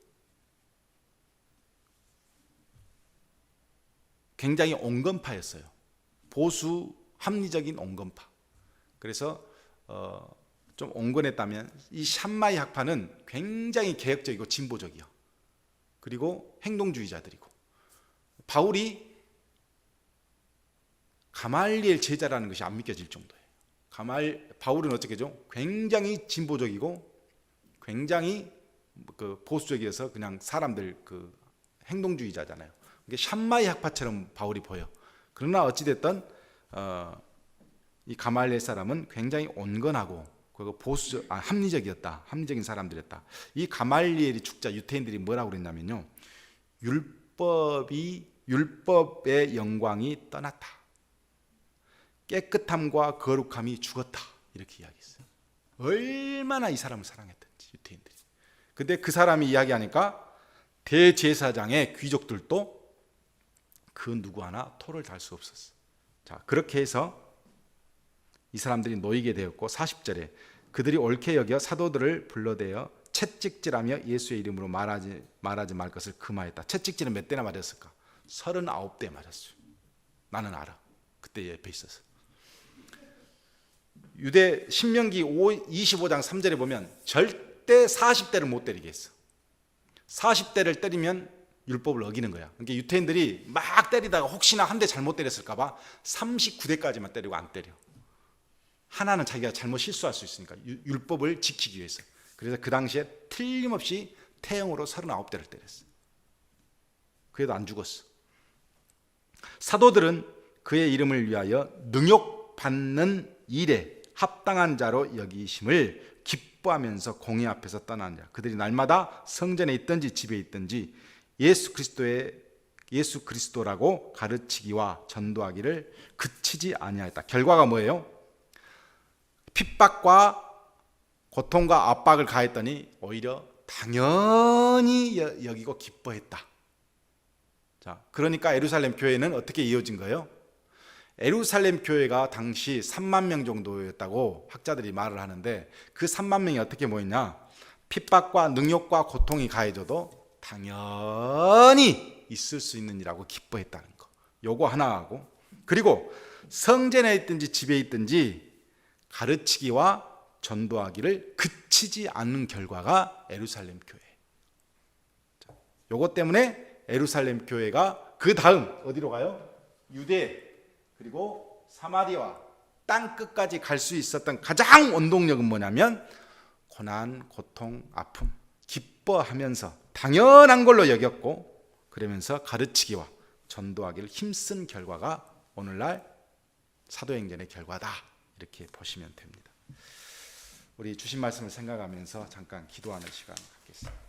S1: 굉장히 온건파였어요. 보수 합리적인 온건파. 그래서 좀 온건했다면 이 샴마이 학파는 굉장히 개혁적이고 진보적이요. 그리고 행동주의자들이고, 바울이 가말리엘 제자라는 것이 안 믿겨질 정도예요. 바울은 어떻게죠? 굉장히 진보적이고 굉장히 보수적이어서 그냥 사람들 행동주의자잖아요. 이게 샴마이 학파처럼 바울이 보여. 그러나 어찌됐든 이 가말리엘 사람은 굉장히 온건하고 그리고 합리적이었다. 합리적인 사람들이었다. 이 가말리엘이 축자 유대인들이 뭐라고 그랬냐면요, 율법의 영광이 떠났다. 깨끗함과 거룩함이 죽었다. 이렇게 이야기했어요. 얼마나 이 사람을 사랑했던지 유대인들이. 근데 그 사람이 이야기하니까 대제사장의 귀족들도 그 누구 하나 토를 달 수 없었어. 자, 그렇게 해서 이 사람들이 놓이게 되었고, 40절에 그들이 옳게 여겨 사도들을 불러대어 채찍질하며 예수의 이름으로 말하지 말 것을 금하였다. 채찍질은 몇 대나 맞았을까? 39대 맞았어요. 나는 알아. 그때 옆에 있어서. 유대 신명기 25장 3절에 보면 절대 40대를 못 때리게 했어. 40대를 때리면 율법을 어기는 거야. 그러니까 유태인들이 막 때리다가 혹시나 한 대 잘못 때렸을까 봐 39대까지만 때리고 안 때려. 하나는 자기가 잘못 실수할 수 있으니까 율법을 지키기 위해서. 그래서 그 당시에 틀림없이 태형으로 39대를 때렸어. 그래도 안 죽었어. 사도들은 그의 이름을 위하여 능욕받는 일에 합당한 자로 여기심을 기뻐하면서 공의 앞에서 떠나느니라. 그들이 날마다 성전에 있든지 집에 있든지 예수 그리스도라고 가르치기와 전도하기를 그치지 아니하였다. 결과가 뭐예요? 핍박과 고통과 압박을 가했더니 오히려 당연히 여기고 기뻐했다. 자, 그러니까 예루살렘 교회는 어떻게 이어진 거예요? 예루살렘 교회가 당시 3만 명 정도였다고 학자들이 말을 하는데, 그 3만 명이 어떻게 모였냐? 핍박과 능욕과 고통이 가해져도 당연히 있을 수 있는 일하고 기뻐했다는 거. 요거 하나 하고, 그리고 성전에 있든지 집에 있든지 가르치기와 전도하기를 그치지 않는 결과가 예루살렘 교회. 요것 때문에 예루살렘 교회가 그 다음 어디로 가요? 유대 그리고 사마리아 땅 끝까지 갈 수 있었던 가장 원동력은 뭐냐면 고난, 고통, 아픔, 기뻐하면서 당연한 걸로 여겼고, 그러면서 가르치기와 전도하기를 힘쓴 결과가 오늘날 사도행전의 결과다. 이렇게 보시면 됩니다. 우리 주신 말씀을 생각하면서 잠깐 기도하는 시간 갖겠습니다.